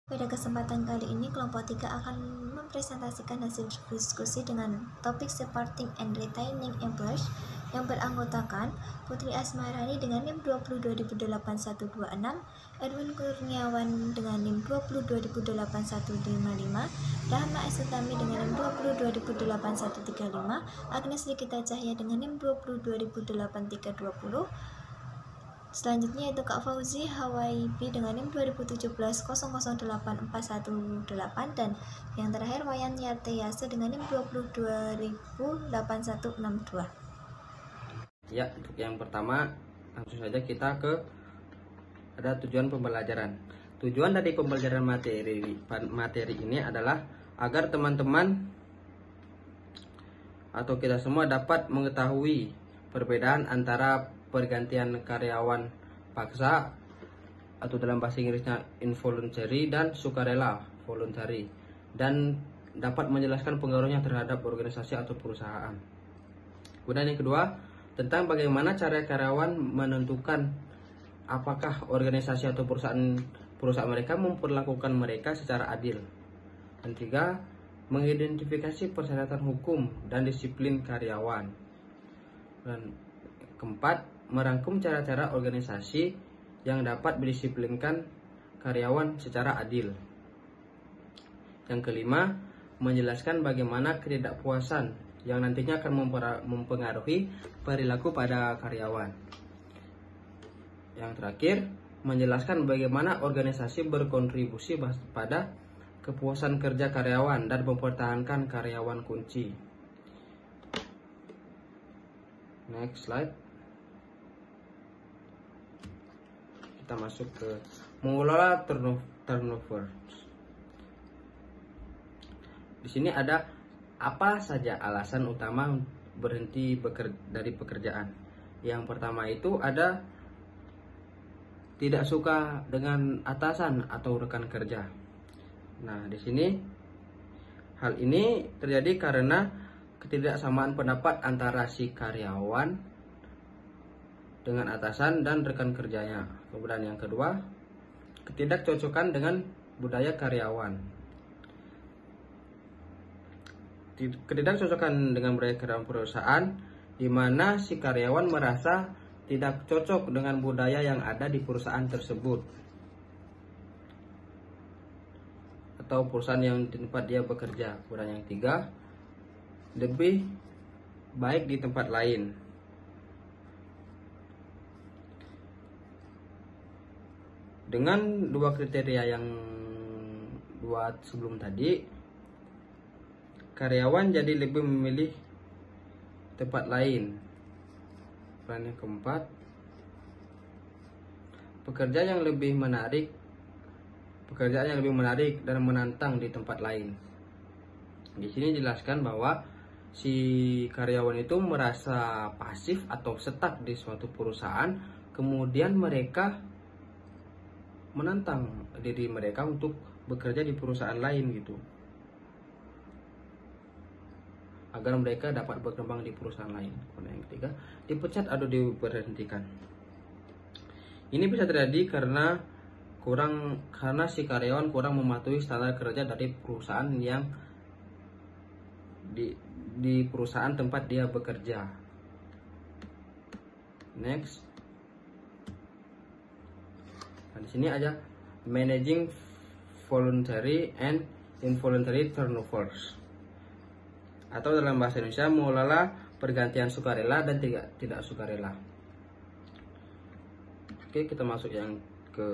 Pada kesempatan kali ini, kelompok 3 akan mempresentasikan hasil diskusi dengan topik supporting and retaining employees yang beranggotakan Putri Asmarani dengan NIM 20.28126, Edwin Kurniawan dengan NIM 20.28155, Rahma Esutami dengan NIM 20.28135, Agnes Nikita Cahya dengan NIM 20.28320. Selanjutnya itu Kak Fauzi Hawaibi dengan NIM 2017008418, dan yang terakhir Wayan Yateyase dengan NIM 20.8162. Ya, untuk yang pertama langsung saja kita ada tujuan pembelajaran. Tujuan dari pembelajaran materi ini adalah agar teman-teman atau kita semua dapat mengetahui perbedaan antara pergantian karyawan paksa atau dalam bahasa Inggrisnya involuntary dan sukarela voluntary, dan dapat menjelaskan pengaruhnya terhadap organisasi atau perusahaan. Kemudian yang kedua, tentang bagaimana cara karyawan menentukan apakah organisasi atau perusahaan mereka memperlakukan mereka secara adil. Dan tiga, mengidentifikasi persyaratan hukum dan disiplin karyawan. Dan keempat, merangkum cara-cara organisasi yang dapat mendisiplinkan karyawan secara adil. Yang kelima, menjelaskan bagaimana ketidakpuasan yang nantinya akan mempengaruhi perilaku pada karyawan. Yang terakhir, menjelaskan bagaimana organisasi berkontribusi pada kepuasan kerja karyawan dan mempertahankan karyawan kunci. Next slide. Kita masuk ke mengelola turnover. Di sini ada apa saja alasan utama berhenti dari pekerjaan. Yang pertama itu ada tidak suka dengan atasan atau rekan kerja. Nah, di sini hal ini terjadi karena ketidaksamaan pendapat antara si karyawan dengan atasan dan rekan kerjanya. Kemudian yang kedua, ketidakcocokan dengan budaya karyawan. Ketidakcocokan dengan budaya karyawan perusahaan, di mana si karyawan merasa tidak cocok dengan budaya yang ada di perusahaan tersebut atau perusahaan yang di tempat dia bekerja. Kemudian yang tiga, lebih baik di tempat lain. Dengan dua kriteria yang buat sebelum tadi, karyawan jadi lebih memilih tempat lain. Dan yang keempat, pekerjaan yang lebih menarik dan menantang di tempat lain. Di sini dijelaskan bahwa si karyawan itu merasa pasif atau stuck di suatu perusahaan, kemudian mereka menantang diri mereka untuk bekerja di perusahaan lain gitu, agar mereka dapat berkembang di perusahaan lain. Kemudian yang ketiga, dipecat atau diberhentikan. Ini bisa terjadi karena si karyawan kurang mematuhi standar kerja dari perusahaan yang di perusahaan tempat dia bekerja. Next. Nah, di sini aja managing voluntary and involuntary turnovers, atau dalam bahasa Indonesia mengelola pergantian sukarela dan tidak sukarela. Oke, kita masuk yang ke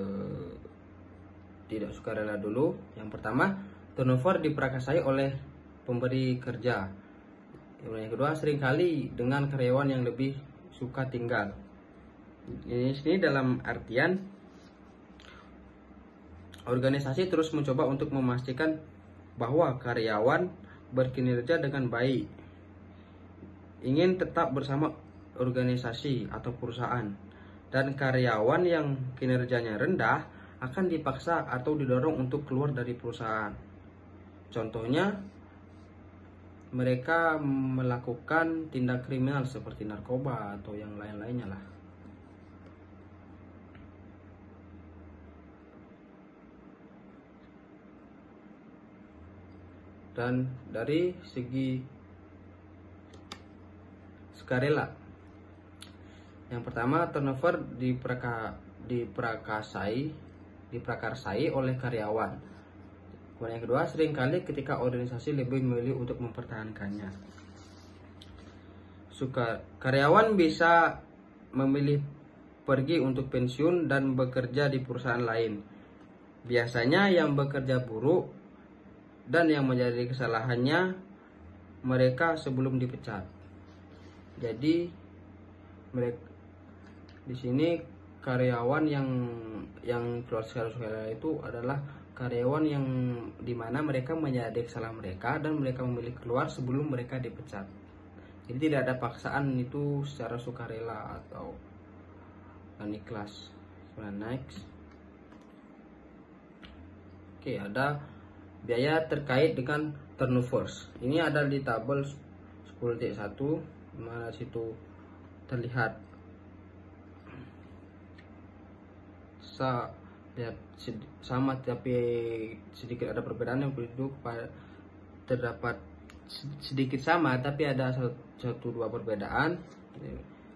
tidak sukarela dulu. Yang pertama, turnover diprakarsai oleh pemberi kerja. Yang kedua, seringkali dengan karyawan yang lebih suka tinggal. Ini dalam artian organisasi terus mencoba untuk memastikan bahwa karyawan berkinerja dengan baik, ingin tetap bersama organisasi atau perusahaan, dan karyawan yang kinerjanya rendah akan dipaksa atau didorong untuk keluar dari perusahaan. Contohnya, mereka melakukan tindak kriminal seperti narkoba atau yang lain-lainnya lah. Dan dari segi sukarela, yang pertama, turnover diprakarsai oleh karyawan. Kemudian yang kedua, seringkali ketika organisasi lebih memilih untuk mempertahankannya. Karyawan bisa memilih pergi untuk pensiun dan bekerja di perusahaan lain. Biasanya yang bekerja buruk dan yang menjadi kesalahannya mereka sebelum dipecat. Jadi mereka di sini karyawan yang keluar secara itu adalah karyawan yang dimana mereka menyadari kesalahan mereka dan mereka memilih keluar sebelum mereka dipecat. Jadi tidak ada paksaan itu secara sukarela atau ikhlas. Next. Oke, ada biaya terkait dengan turnovers. Ini ada di tabel 10.1, mana situ terlihat sama tapi sedikit ada perbedaan. Yang itu terdapat sedikit sama tapi ada satu dua perbedaan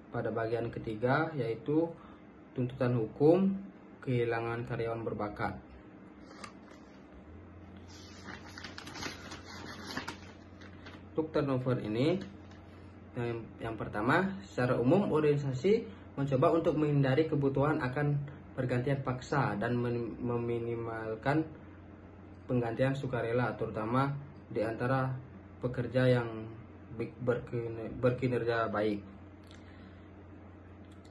pada bagian ketiga, yaitu tuntutan hukum, kehilangan karyawan berbakat. Untuk turnover ini, yang pertama, secara umum organisasi mencoba untuk menghindari kebutuhan akan pergantian paksa dan meminimalkan penggantian sukarela, terutama di antara pekerja yang berkinerja baik.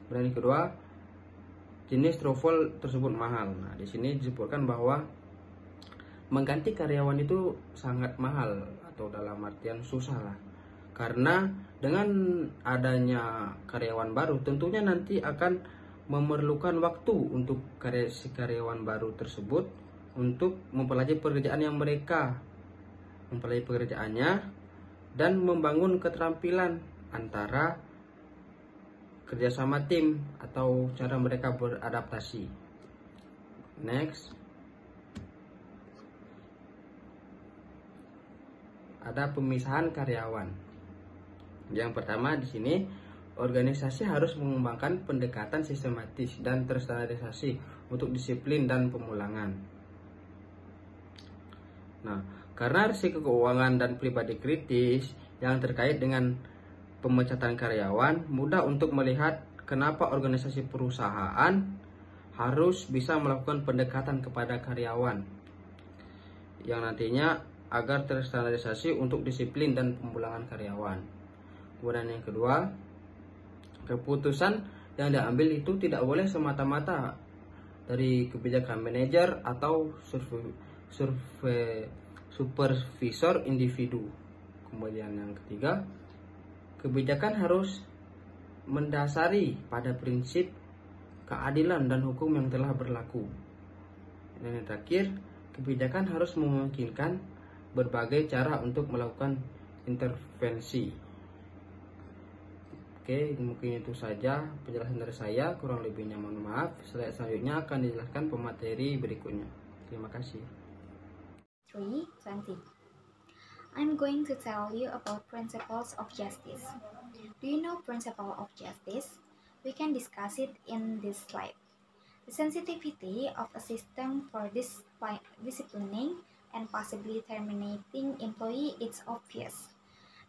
Dan yang kedua, jenis travel tersebut mahal. Nah, di sini disebutkan bahwa mengganti karyawan itu sangat mahal atau dalam artian susah lah. Karena dengan adanya karyawan baru tentunya nanti akan memerlukan waktu untuk karyawan baru tersebut untuk mempelajari pekerjaannya dan membangun keterampilan antara kerjasama tim atau cara mereka beradaptasi. Next, ada pemisahan karyawan. Yang pertama di sini, organisasi harus mengembangkan pendekatan sistematis dan terstandarisasi untuk disiplin dan pemulangan. Nah, karena risiko keuangan dan pribadi kritis yang terkait dengan pemecatan karyawan, mudah untuk melihat kenapa organisasi perusahaan harus bisa melakukan pendekatan kepada karyawan yang nantinya agar terstandarisasi untuk disiplin dan pemulangan karyawan. Kemudian yang kedua, keputusan yang diambil itu tidak boleh semata-mata dari kebijakan manajer atau supervisor individu. Kemudian yang ketiga, kebijakan harus mendasari pada prinsip keadilan dan hukum yang telah berlaku. Dan yang terakhir, kebijakan harus memungkinkan berbagai cara untuk melakukan intervensi. Oke, mungkin itu saja penjelasan dari saya. Kurang lebihnya mohon maaf. Selanjutnya akan dijelaskan pemateri berikutnya. Terima kasih. 3:20. I'm going to tell you about principles of justice. Do you know principle of justice? We can discuss it in this slide. The sensitivity of a system for disciplining and possibly terminating employee is obvious,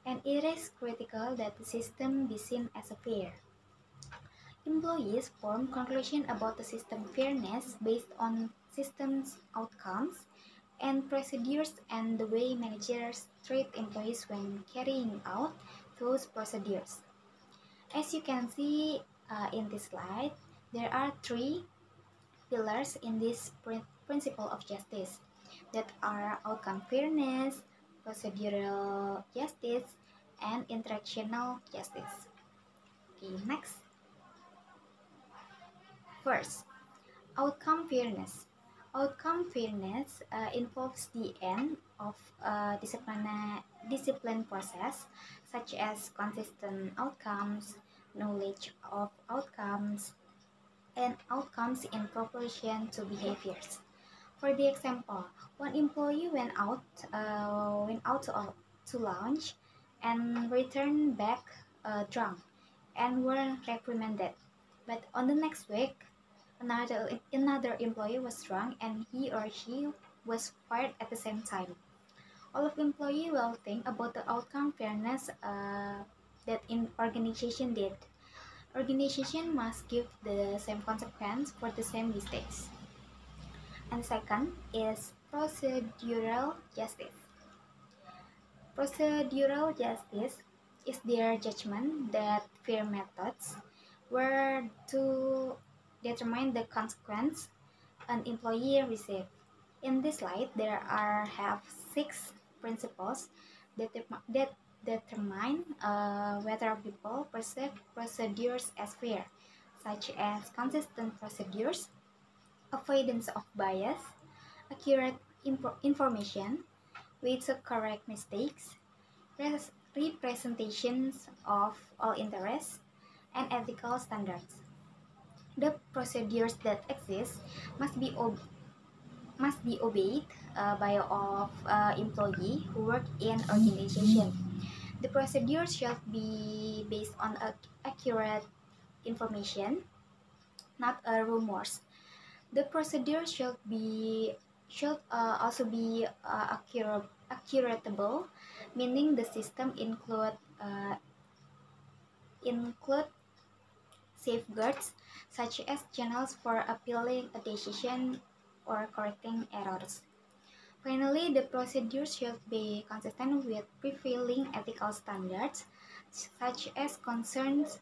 and it is critical that the system be seen as fair. Employees form conclusions about the system fairness based on system's outcomes and procedures and the way managers treat employees when carrying out those procedures. As you can see in this slide, there are 3 pillars in this principle of justice that are outcome fairness, procedural justice, and interactional justice. Okay, next. First, outcome fairness. Outcome fairness involves the end of a discipline process, such as consistent outcomes, knowledge of outcomes, and outcomes in proportion to behaviors. For the example, one employee went out to lunch and returned back drunk and were reprimanded. But on the next week, another employee was drunk and he or she was fired at the same time. All of employee will think about the outcome fairness that in organization did. Organization must give the same consequence for the same mistakes. And second is procedural justice. Procedural justice is their judgment that fair methods were to determine the consequence an employee received. In this slide, there are have 6 principles that determine whether people perceive procedures as fair, such as consistent procedures, avoidance of bias, accurate information, ways to correct mistakes, representations of all interests, and ethical standards. The procedures that exist must be obeyed by all employees who work in organization. The procedures should be based on accurate information, not rumors. The procedure should also be accuratable, meaning the system include safeguards such as channels for appealing a decision or correcting errors. Finally, the procedure should be consistent with prevailing ethical standards, such as concerns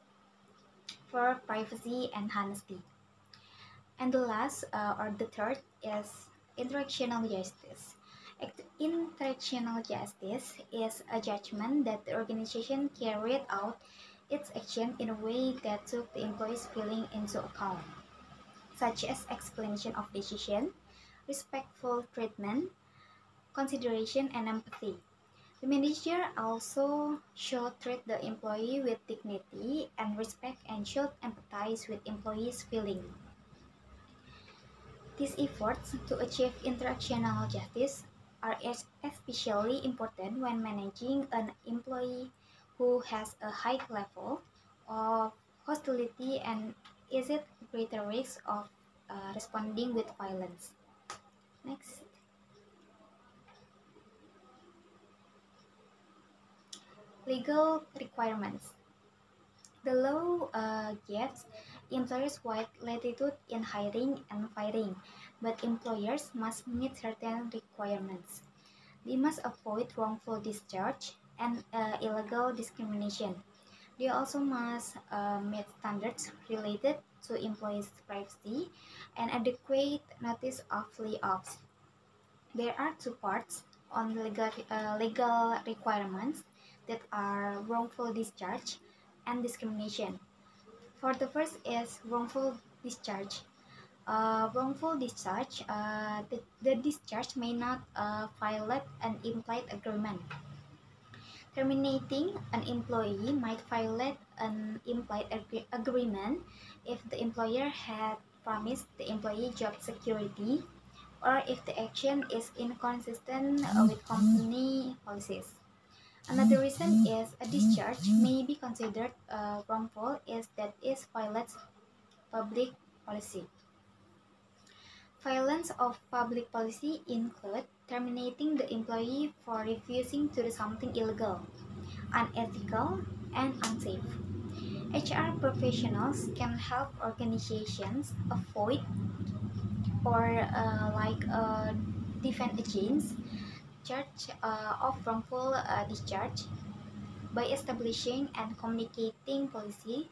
for privacy and honesty. And the last, or the third, is interactional justice. Interactional justice is a judgment that the organization carried out its action in a way that took the employee's feeling into account, such as explanation of decision, respectful treatment, consideration, and empathy. The manager also should treat the employee with dignity and respect and should empathize with employees' feelings. These efforts to achieve interactional justice are especially important when managing an employee who has a high level of hostility and is at greater risk of responding with violence. Next. Legal requirements. The law gives employers wide latitude in hiring and firing, but employers must meet certain requirements. They must avoid wrongful discharge and illegal discrimination. They also must meet standards related to employees' privacy and adequate notice of layoffs. There are 2 parts on legal requirements that are wrongful discharge and discrimination. For the first is wrongful discharge. Wrongful discharge, the discharge may not violate an implied agreement. Terminating an employee might violate an implied agreement if the employer had promised the employee job security or if the action is inconsistent with company policies. Another reason is a discharge may be considered wrongful is that it violates public policy. Violence of public policy include terminating the employee for refusing to do something illegal, unethical, and unsafe. HR professionals can help organizations avoid or defend against charge of wrongful discharge by establishing and communicating policy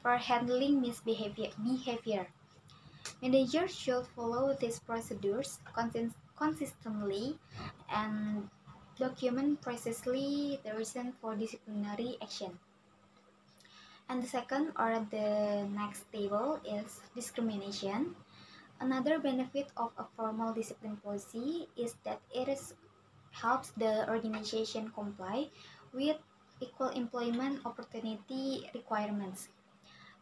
for handling misbehavior. Managers should follow these procedures consistently and document precisely the reason for disciplinary action. And the second or the next table is discrimination. Another benefit of a formal discipline policy is that helps the organization comply with equal employment opportunity requirements.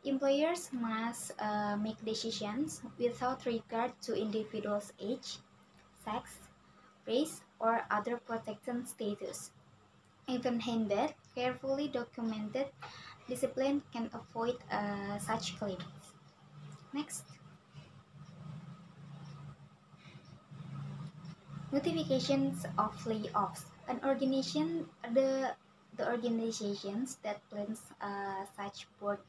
Employers must make decisions without regard to individuals' age, sex, race, or other protection status. Even-handed, carefully documented discipline can avoid such claims. Next. Notifications of layoffs. The organizations that plans such broad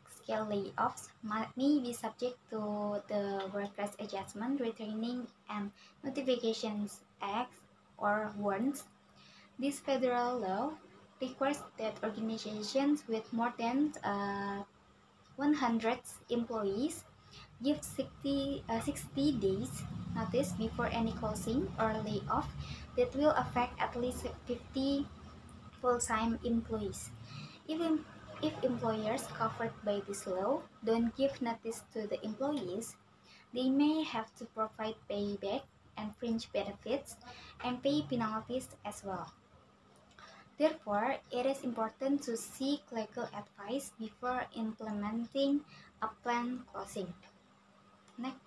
scale layoffs may be subject to the Workers Adjustment, Retraining, and Notifications Act or WARNS. This federal law requires that organizations with more than 100 employees give 60 days notice before any closing or layoff that will affect at least 50 full-time employees. If employers covered by this law don't give notice to the employees, they may have to provide payback and fringe benefits and pay penalties as well. Therefore, it is important to seek legal advice before implementing a planned closing. Next.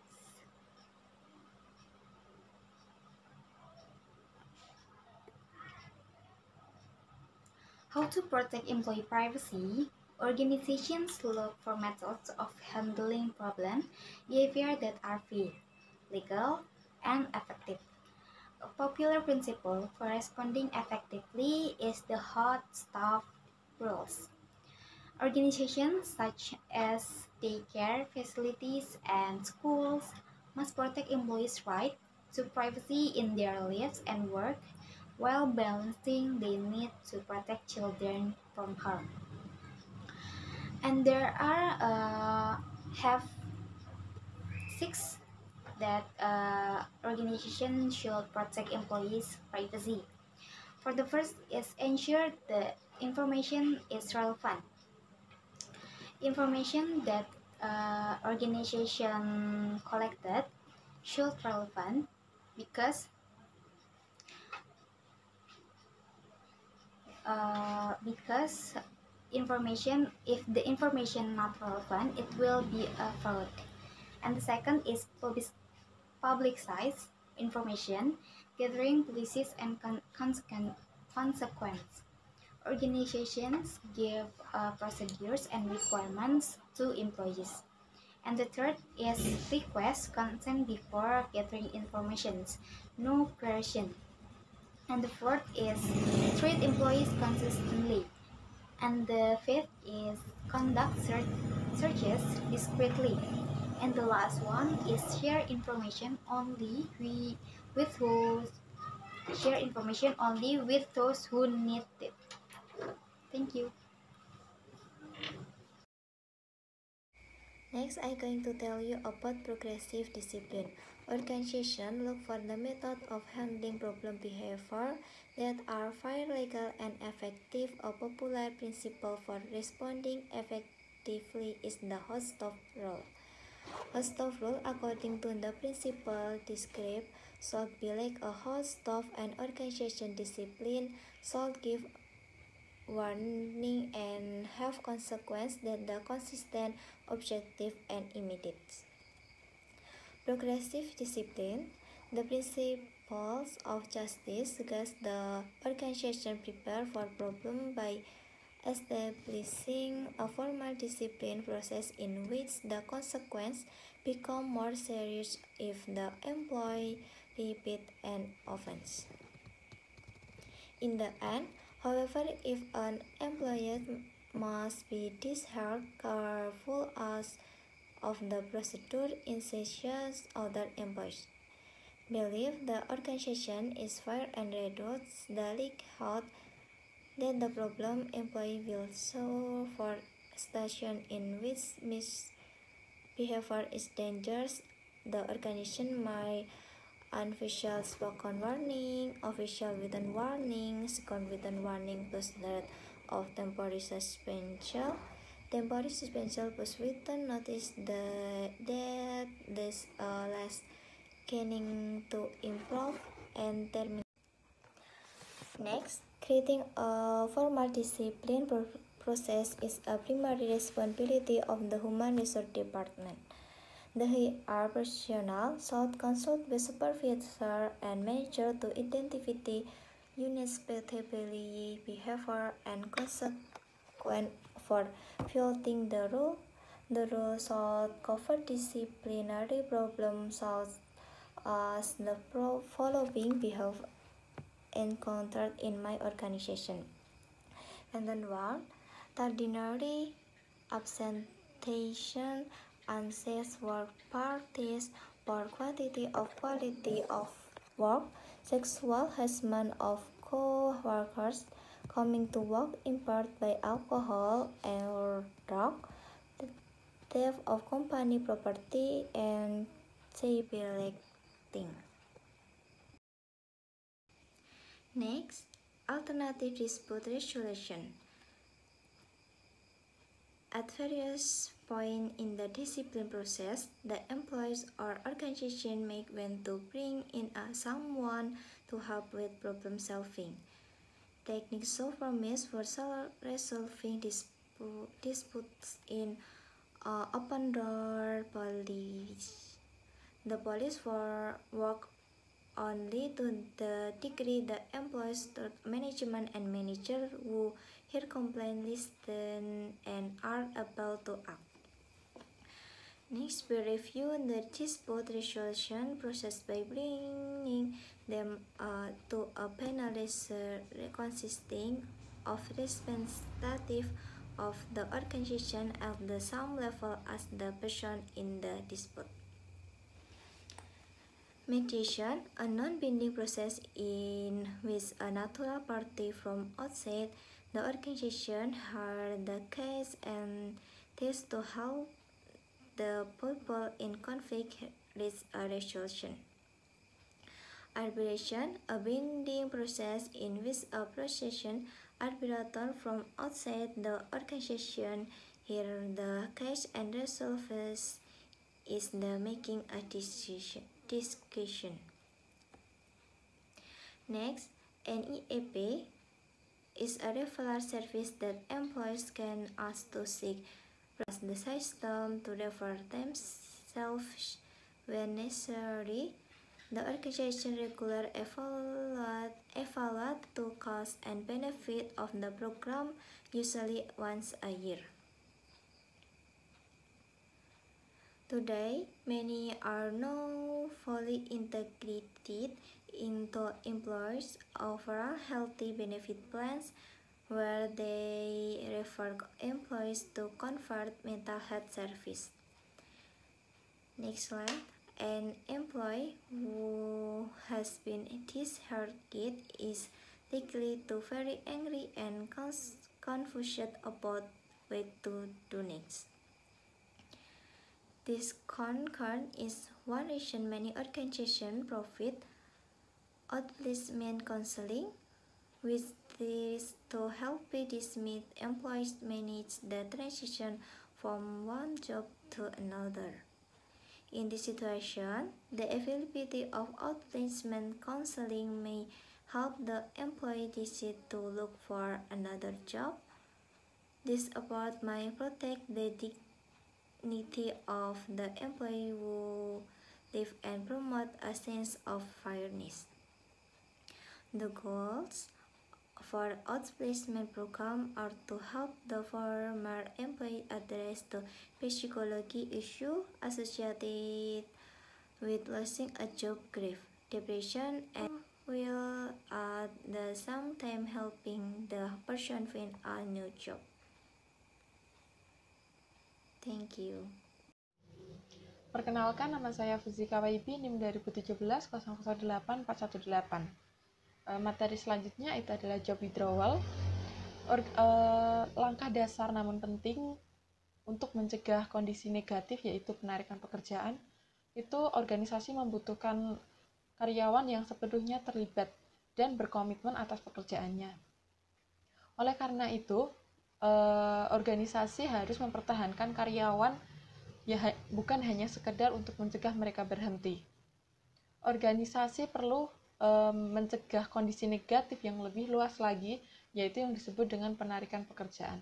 How to protect employee privacy? Organizations look for methods of handling problem behavior that are fair, legal, and effective. A popular principle for responding effectively is the hot stuff rules. Organizations such as daycare facilities and schools must protect employees' right to privacy in their lives and work while balancing the need to protect children from harm. And there are have six that organization should protect employees' privacy. For the first is ensure the information is relevant. Information that organization collected should relevant because information, if the information not relevant, it will be a fraud. And the second is publicize information, gathering policies and consequence. Organizations give procedures and requirements to employees. And the third is request consent before gathering information, no coercion. And the fourth is treat employees consistently. And the fifth is conduct searches discreetly. And the last one is share information only with those who need it. Thank you. Next, I'm going to tell you about progressive discipline. Organizations look for the method of handling problem behavior that are fair, legal, and effective. A popular principle for responding effectively is the hot stove rule. A stove rule, according to the principle described, should be like a hot stove, and organization discipline should give warning and have consequence that are consistent, objective, and immediate. Progressive discipline. The principles of justice suggest the organization prepare for problem by establishing a formal discipline process in which the consequence become more serious if the employee repeat an offense. In the end, however, if an employee must be discharged, careful as of the procedure ensures other employees believe the organization is fair and reduce the likelihood that the problem employee will sue for station in which misbehavior is dangerous. The organization may unofficial spoken warning, official written warning, second written warning plus threat of temporary suspension. Temporary suspension plus written notice that this less keening to improve and terminate. Next, creating a formal discipline process is a primary responsibility of the Human Resource Department. The HR personnel should consult with supervisor and manager to identify unacceptable behavior and consequence for violating the rule. The rule should cover disciplinary problems such as the following behavior encountered in my organization. And then one, tardinary absenteeism, unsafe work practice, poor quality of work, sexual harassment of co-workers, coming to work impaired by alcohol or drug, theft of company property, and cyberbullying. Next, alternative dispute resolution. At various points in the discipline process, the employees or organization may want to bring in someone to help with problem solving. Techniques so promised for resolving disputes in open door police. The police work only to the degree the employees, management, and manager who hear complaints, listen, and are able to act. Next, we review the dispute resolution process by bringing them to a panel consisting of representatives of the organization at the same level as the person in the dispute. Mediation, a non-binding process in which a neutral party from outside the organization heard the case and tries to help the people in conflict reach a resolution. Arbitration, a binding process in which a procession arbitrator from outside the organization hears the case and resolves is the making a discussion. Next, an EAP is a referral service that employees can ask to seek the system to refer themselves when necessary. The organization regularly evaluate the cost and benefit of the program, usually once a year. Today, many are now fully integrated into employers' overall healthy benefit plans, where they refer employees to convert mental health service. Next slide. An employee who has been disheartened is likely to very angry and confused about what to do next. This concern is one reason many organizations provide outplacement counseling, which is to help dismiss employees manage the transition from one job to another. In this situation, the availability of outplacement counseling may help the employee decide to look for another job. This approach may protect the dignity of the employee who live and promote a sense of fairness. The goals for outplacement program are to help the former employee address the psychological issue associated with losing a job, grief, depression, and will at the same time helping the person find a new job. Thank you. Perkenalkan, nama saya Fuzika Waibi, NIM 2017-008418. Materi selanjutnya itu adalah job withdrawal. Langkah dasar namun penting untuk mencegah kondisi negatif, yaitu penarikan pekerjaan. Itu organisasi membutuhkan karyawan yang sepenuhnya terlibat dan berkomitmen atas pekerjaannya. Oleh karena itu, organisasi harus mempertahankan karyawan, ya bukan hanya sekedar untuk mencegah mereka berhenti. Organisasi perlu mencegah kondisi negatif yang lebih luas lagi, yaitu yang disebut dengan penarikan pekerjaan.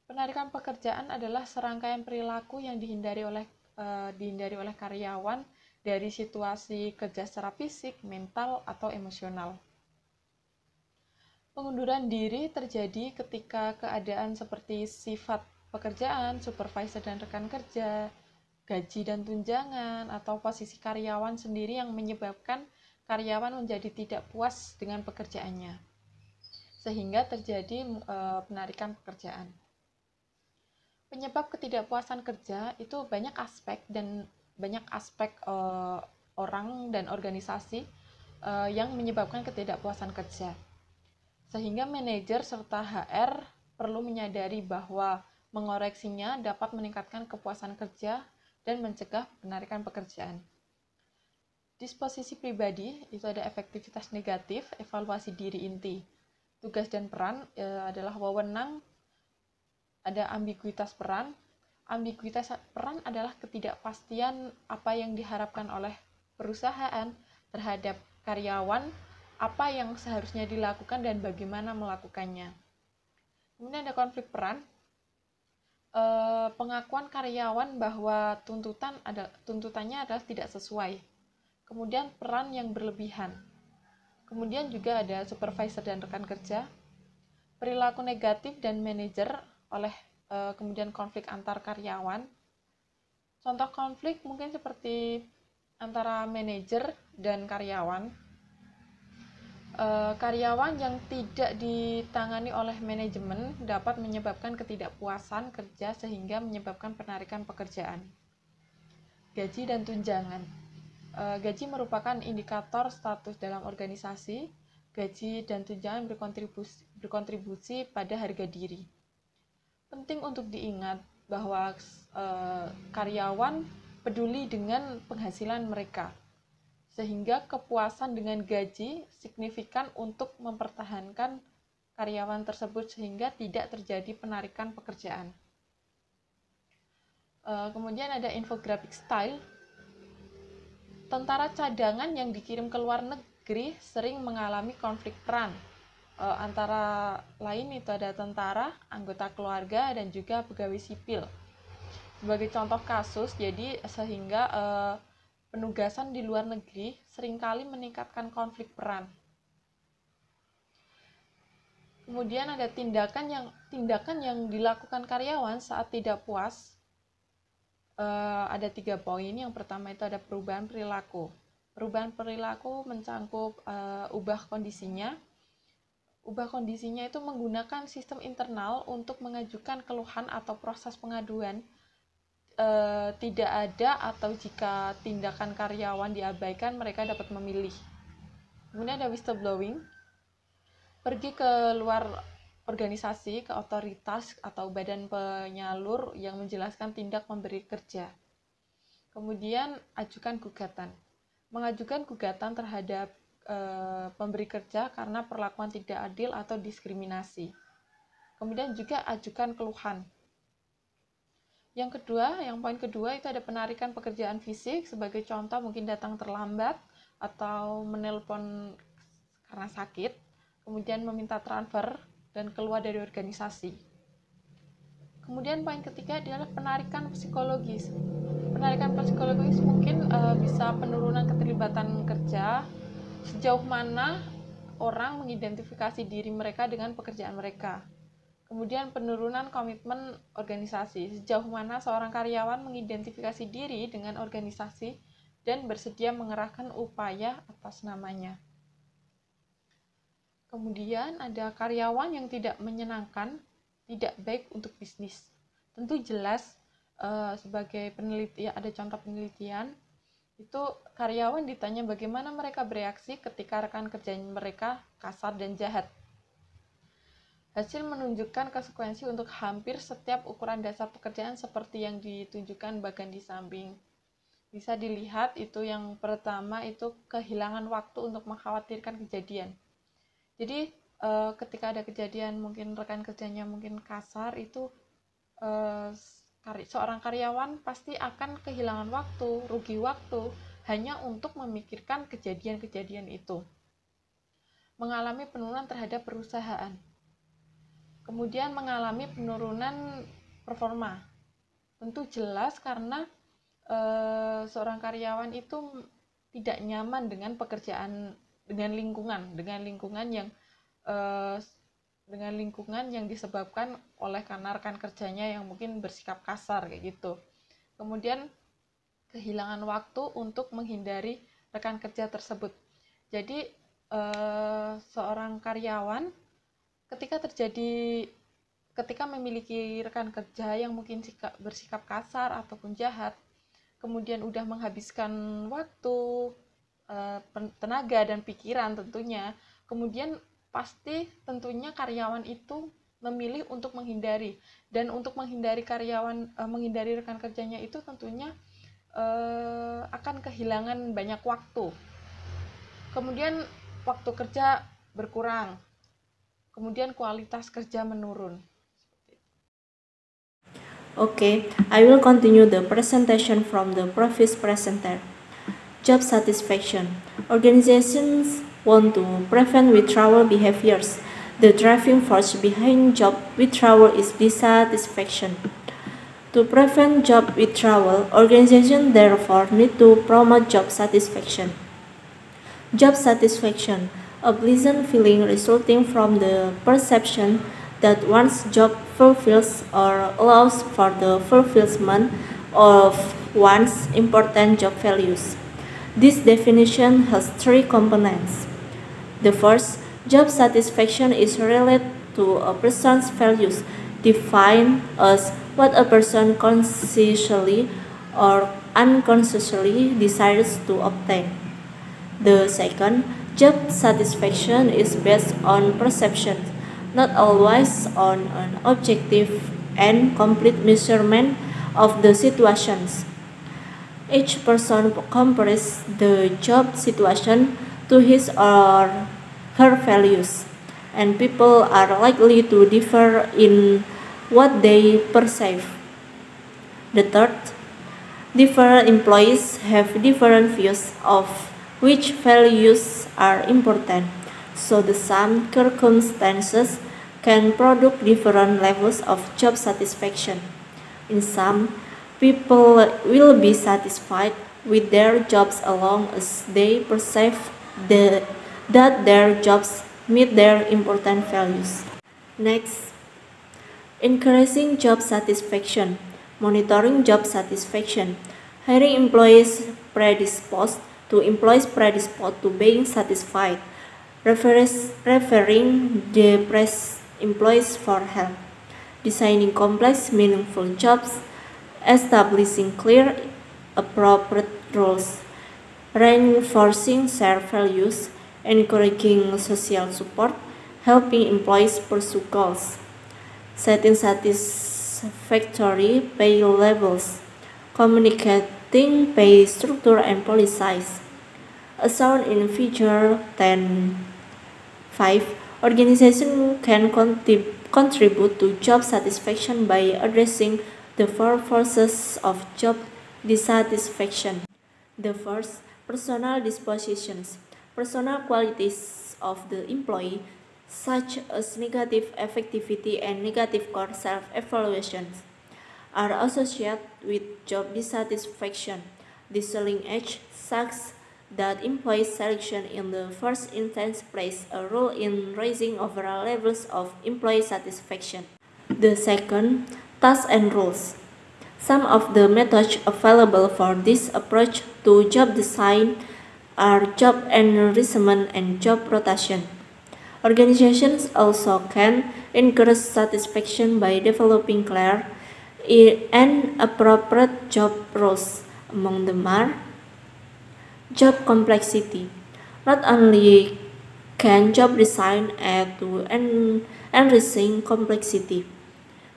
Penarikan pekerjaan adalah serangkaian perilaku yang dihindari oleh karyawan dari situasi kerja secara fisik, mental, atau emosional. Pengunduran diri terjadi ketika keadaan seperti sifat pekerjaan, supervisor dan rekan kerja, gaji dan tunjangan, atau posisi karyawan sendiri yang menyebabkan karyawan menjadi tidak puas dengan pekerjaannya, sehingga terjadi penarikan pekerjaan. Penyebab ketidakpuasan kerja itu banyak aspek orang dan organisasi yang menyebabkan ketidakpuasan kerja. Sehingga manajer serta HR perlu menyadari bahwa mengoreksinya dapat meningkatkan kepuasan kerja dan mencegah penarikan pekerjaan. Disposisi pribadi itu ada efektivitas negatif, evaluasi diri inti. Tugas dan peran adalah wewenang, ada ambiguitas peran. Ambiguitas peran adalah ketidakpastian apa yang diharapkan oleh perusahaan terhadap karyawan, apa yang seharusnya dilakukan dan bagaimana melakukannya. Kemudian ada konflik peran, pengakuan karyawan bahwa tuntutannya adalah tidak sesuai. Kemudian peran yang berlebihan. Kemudian juga ada supervisor dan rekan kerja, perilaku negatif dan manajer kemudian konflik antar karyawan. Contoh konflik mungkin seperti antara manajer dan karyawan. Karyawan yang tidak ditangani oleh manajemen dapat menyebabkan ketidakpuasan kerja sehingga menyebabkan penarikan pekerjaan. Gaji dan tunjangan. Gaji merupakan indikator status dalam organisasi. Gaji dan tunjangan berkontribusi pada harga diri. Penting untuk diingat bahwa karyawan peduli dengan penghasilan mereka, sehingga kepuasan dengan gaji signifikan untuk mempertahankan karyawan tersebut sehingga tidak terjadi penarikan pekerjaan. Kemudian ada infographic style. Tentara cadangan yang dikirim ke luar negeri sering mengalami konflik peran. Antara lain itu ada tentara, anggota keluarga, dan juga pegawai sipil. Sebagai contoh kasus, jadi sehingga penugasan di luar negeri seringkali meningkatkan konflik peran. Kemudian ada tindakan yang dilakukan karyawan saat tidak puas. Ada 3 poin. Yang pertama itu ada perubahan perilaku. Perubahan perilaku mencangkup ubah kondisinya. Ubah kondisinya itu menggunakan sistem internal untuk mengajukan keluhan atau proses pengaduan tidak ada, atau jika tindakan karyawan diabaikan, mereka dapat memilih. Kemudian ada whistleblowing. Pergi ke luar organisasi, ke otoritas atau badan penyalur yang menjelaskan tindak memberi kerja. Kemudian ajukan gugatan. Mengajukan gugatan terhadap pemberi kerja karena perlakuan tidak adil atau diskriminasi. Kemudian juga ajukan keluhan. Yang poin kedua itu ada penarikan pekerjaan fisik. Sebagai contoh mungkin datang terlambat atau menelpon karena sakit, kemudian meminta transfer dan keluar dari organisasi. Kemudian poin ketiga adalah penarikan psikologis. Penarikan psikologis mungkin bisa penurunan keterlibatan kerja, sejauh mana orang mengidentifikasi diri mereka dengan pekerjaan mereka. Kemudian penurunan komitmen organisasi, sejauh mana seorang karyawan mengidentifikasi diri dengan organisasi dan bersedia mengerahkan upaya atas namanya. Kemudian ada karyawan yang tidak menyenangkan, tidak baik untuk bisnis. Tentu jelas sebagai peneliti, ada contoh penelitian, itu karyawan ditanya bagaimana mereka bereaksi ketika rekan kerja mereka kasar dan jahat. Hasil menunjukkan konsekuensi untuk hampir setiap ukuran dasar pekerjaan seperti yang ditunjukkan bagian di samping. Bisa dilihat itu yang pertama itu kehilangan waktu untuk mengkhawatirkan kejadian. Jadi ketika ada kejadian mungkin rekan kerjanya mungkin kasar, itu seorang karyawan pasti akan kehilangan waktu, rugi waktu hanya untuk memikirkan kejadian-kejadian itu. Mengalami penurunan terhadap perusahaan. kemudian mengalami penurunan performa. Tentu jelas karena seorang karyawan itu tidak nyaman dengan pekerjaan, dengan lingkungan yang disebabkan oleh karena rekan kerjanya yang mungkin bersikap kasar kayak gitu. Kemudian kehilangan waktu untuk menghindari rekan kerja tersebut. Jadi seorang karyawan ketika memiliki rekan kerja yang mungkin bersikap kasar ataupun jahat, kemudian udah menghabiskan waktu, tenaga dan pikiran tentunya, kemudian pasti tentunya karyawan itu memilih untuk menghindari, dan untuk menghindari menghindari rekan kerjanya itu tentunya akan kehilangan banyak waktu. Kemudian waktu kerja berkurang, kemudian kualitas kerja menurun. Okay, I will continue the presentation from the previous presenter. Job satisfaction. Organizations want to prevent withdrawal behaviors. The driving force behind job withdrawal is dissatisfaction. To prevent job withdrawal, organizations therefore need to promote job satisfaction. Job satisfaction, a pleasant feeling resulting from the perception that one's job fulfills or allows for the fulfillment of one's important job values. This definition has three components. The first, job satisfaction is related to a person's values, defined as what a person consciously or unconsciously desires to obtain. The second, job satisfaction is based on perception, not always on an objective and complete measurement of the situations. Each person compares the job situation to his or her values, and people are likely to differ in what they perceive. The third, different employees have different views of which values are important, so the same circumstances can produce different levels of job satisfaction. In sum, people will be satisfied with their jobs as long as they perceive that their jobs meet their important values. Next, increasing job satisfaction. Monitoring job satisfaction. Hiring employees predisposed to being satisfied. Referring depressed employees for help. Designing complex, meaningful jobs. Establishing clear, appropriate rules. Reinforcing shared values. Encouraging social support. Helping employees pursue goals. Setting satisfactory pay levels. Communicating pay structure and policies. As shown in Figure 10.5, organizations can contribute to job satisfaction by addressing the four forces of job dissatisfaction. The first, personal dispositions. Personal qualities of the employee, such as negative affectivity and negative core self-evaluations, are associated with job dissatisfaction. The selling edge sucks that employee selection in the first instance plays a role in raising overall levels of employee satisfaction. The second, tasks and rules. Some of the methods available for this approach to job design are job enrichment and job rotation. Organizations also can increase satisfaction by developing clear and appropriate job roles. Among them are job complexity. Not only can job design add to enriching complexity,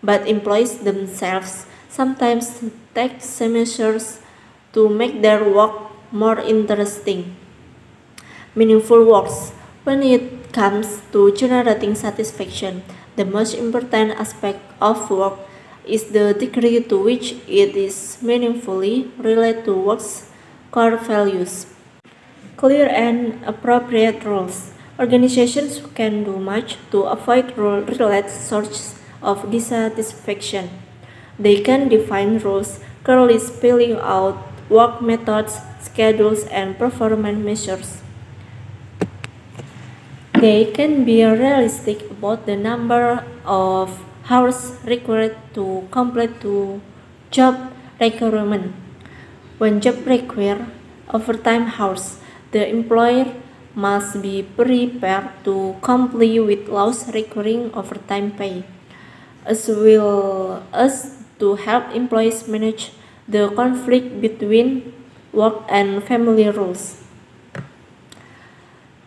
but employees themselves sometimes take measures to make their work more interesting. Meaningful works. When it comes to generating satisfaction, the most important aspect of work is the degree to which it is meaningfully related to work's core values. Clear and appropriate rules. Organizations can do much to avoid role-related sources of dissatisfaction. They can define roles, clearly spelling out work methods, schedules, and performance measures. They can be realistic about the number of hours required to complete the job requirement. When job require overtime hours, the employer must be prepared to comply with laws requiring overtime pay, as well as to help employees manage the conflict between work and family rules.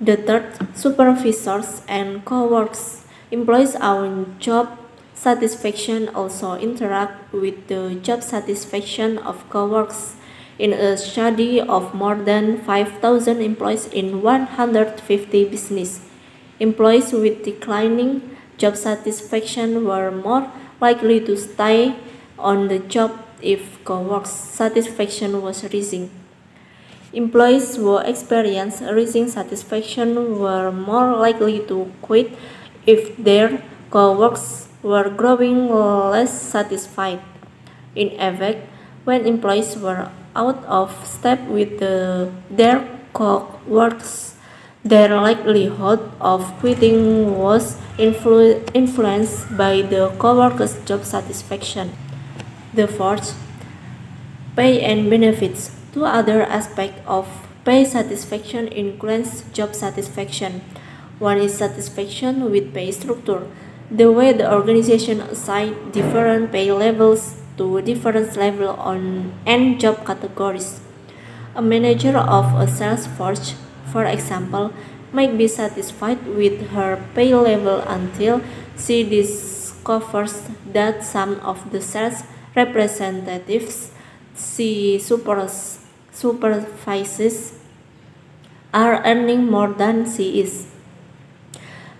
The third, supervisors and co-workers. Employees' own job satisfaction also interact with the job satisfaction of co-workers. In a study of more than 5,000 employees in 150 businesses, employees with declining job satisfaction were more likely to stay on the job if co-workers' satisfaction was rising. Employees who experience rising satisfaction were more likely to quit if their co-workers were growing less satisfied. In effect, when employees were out of step with their co-workers, their likelihood of quitting was influenced by the co-workers' job satisfaction. The fourth, pay and benefits. Two other aspects of pay satisfaction influence job satisfaction. One is satisfaction with pay structure, the way the organization assigns different pay levels to different levels on and job categories. A manager of a sales force, for example, might be satisfied with her pay level until she discovers that some of the sales representatives she supervises are earning more than she is.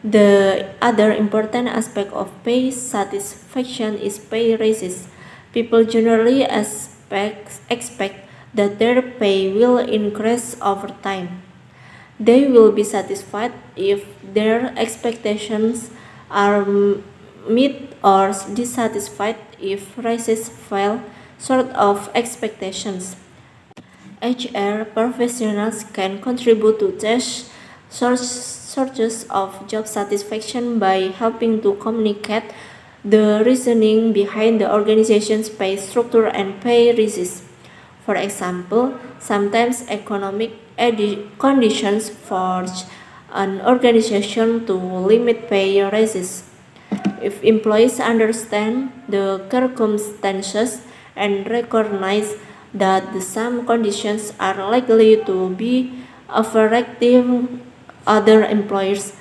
The other important aspect of pay satisfaction is pay raises. People generally expect that their pay will increase over time. They will be satisfied if their expectations are met or dissatisfied if raises fall short of expectations. HR professionals can contribute to test sources of job satisfaction by helping to communicate the reasoning behind the organization's pay structure and pay raises. For example, sometimes economic conditions force an organization to limit pay raises. If employees understand the circumstances and recognize that some conditions are likely to be affecting other employers,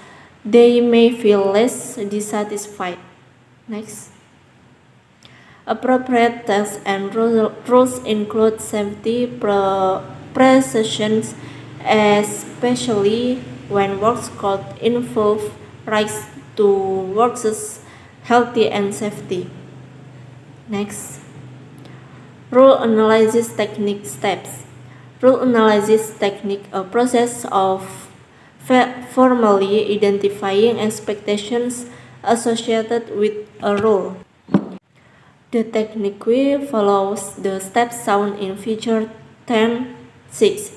they may feel less dissatisfied. Next. Appropriate tasks and rules include safety precautions, especially when work could involve rights to workers' health and safety. Next. Rule analysis technique steps. Rule analysis technique, a process of formally identifying expectations associated with a rule. The technique follows the steps shown in Figure 10.6.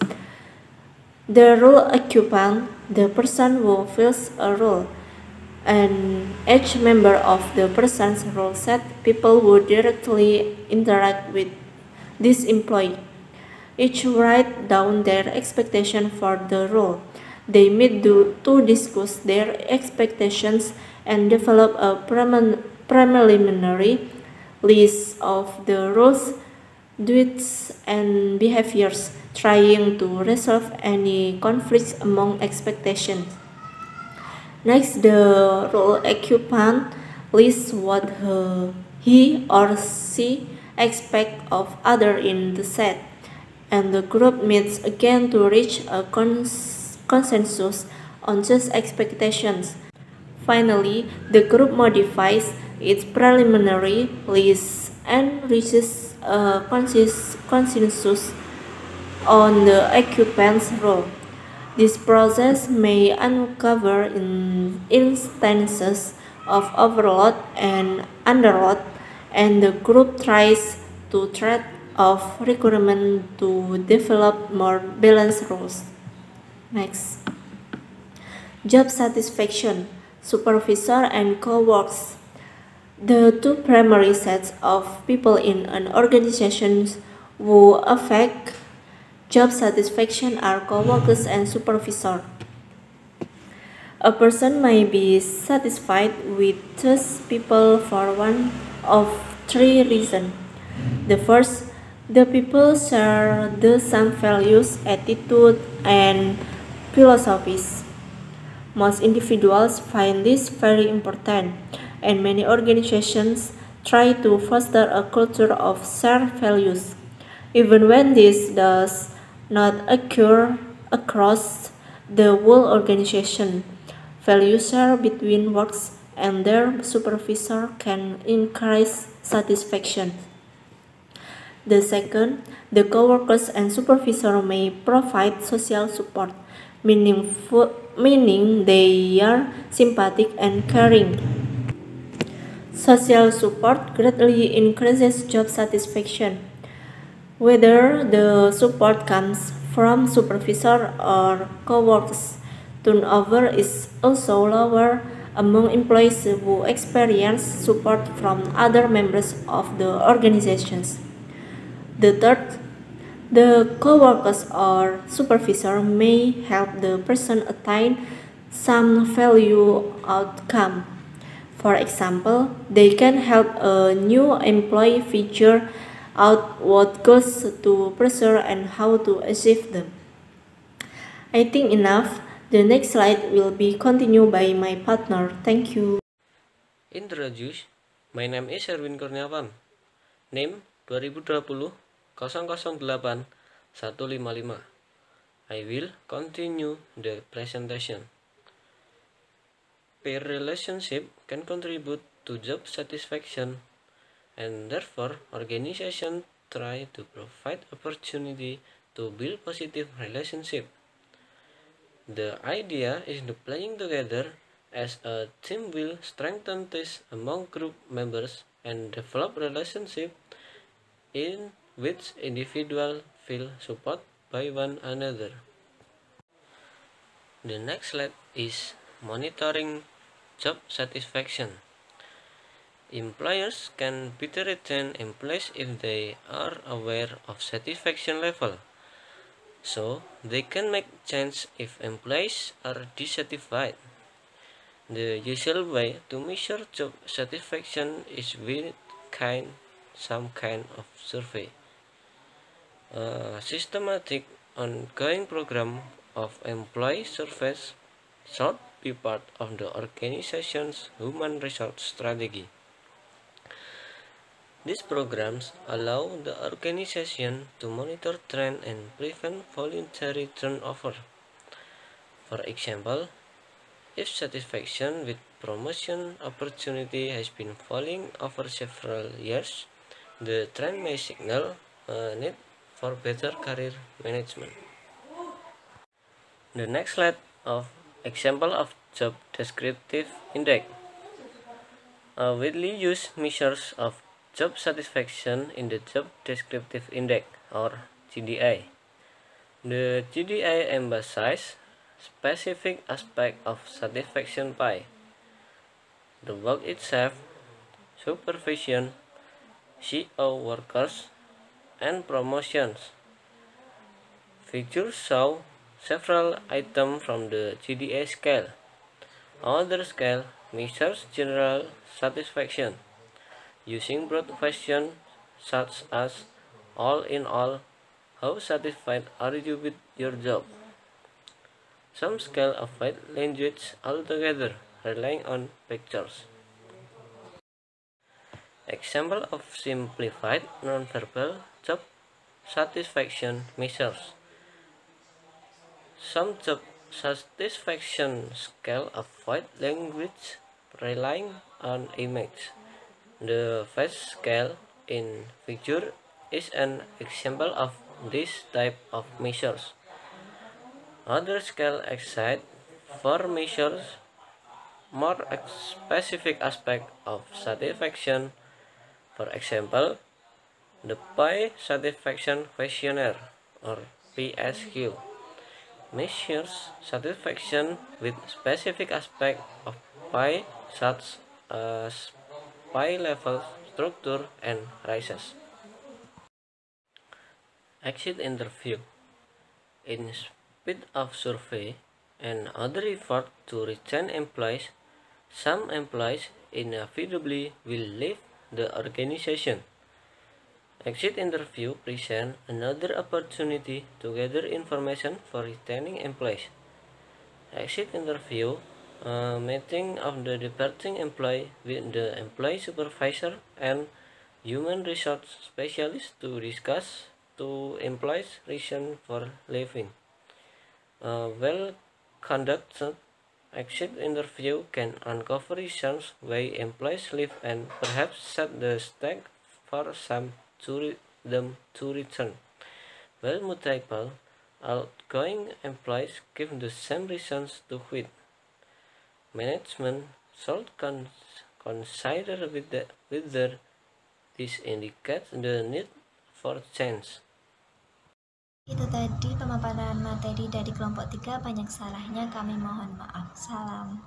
The rule occupant, the person who fills a role, and each member of the person's role set, people who directly interact with this employee. Each write down their expectation for the role. They meet to discuss their expectations and develop a preliminary list of the roles, duties, and behaviors, trying to resolve any conflicts among expectations. Next, the role occupant lists what he or she expects of others in the set, and the group meets again to reach a consensus on such expectations. Finally, the group modifies its preliminary list and reaches a consensus on the occupant's role. This process may uncover instances of overload and underload, and the group tries to trade off requirement to develop more balanced roles. Next, job satisfaction, supervisor and co-workers. The two primary sets of people in an organization who affect job satisfaction are co-workers and supervisor. A person may be satisfied with those people for one of three reasons. The first, the people share the same values, attitude, and philosophies. Most individuals find this very important, and many organizations try to foster a culture of shared values. Even when this does not occur across the whole organization, value share between workers and their supervisor can increase satisfaction. The second, the coworkers and supervisor may provide social support, meaning they are sympathetic and caring. Social support greatly increases job satisfaction. Whether the support comes from supervisor or coworkers, turnover is also lower among employees who experience support from other members of the organizations. The third, the coworkers or supervisor may help the person attain some value outcome. For example, they can help a new employee figure out what goes to pressure and how to achieve them. I think enough. The next slide will be continued by my partner. Thank you. Introduce. My name is Erwin Kurniawan. Name 2020 008 155. I will continue the presentation. Peer relationship can contribute to job satisfaction, and therefore organizations try to provide opportunity to build positive relationship. The idea is the playing together as a team will strengthen ties among group members and develop relationship in which individuals feel support by one another. The next slide is monitoring job satisfaction. Employers can better retain employees if they are aware of satisfaction level, so they can make change if employees are dissatisfied. The usual way to measure job satisfaction is with some kind of survey. A systematic ongoing program of employee surveys should be part of the organization's human resource strategy. These programs allow the organization to monitor trends and prevent voluntary turnover. For example, if satisfaction with promotion opportunity has been falling over several years, the trend may signal a need for better career management. The next slide of example of job descriptive index. A widely used measures of job satisfaction in the job descriptive index or GDI. The GDI emphasizes specific aspect of satisfaction by the work itself, supervision, CO workers, and promotions. Figures show several items from the GDI scale. Other scale measures general satisfaction using broad questions such as all in all, how satisfied are you with your job? Some scale avoid language altogether, relying on pictures. Example of simplified nonverbal job satisfaction measures. Some job satisfaction scale avoid language, relying on image. The face scale in figure is an example of this type of measures. Other scale excite for measures more specific aspect of satisfaction. For example, the Pi Satisfaction Questionnaire, or PSQ, measures satisfaction with specific aspect of Pi, such as Pi level, structure, and races. Exit interview. In speed of survey and other effort to retain employees, some employees inevitably will leave the organization. Exit interview present another opportunity to gather information for retaining employees. Exit interview, meeting of the departing employee with the employee supervisor and human resource specialist to discuss to employees' reason for leaving. Well-conducted exit interview can uncover reasons why employees leave and perhaps set the stage for some them to return. While multiple outgoing employees give the same reasons to quit, management should consider whether this indicates the need for change. Itu tadi pemaparan materi dari kelompok 3, banyak salahnya kami mohon maaf. Salam.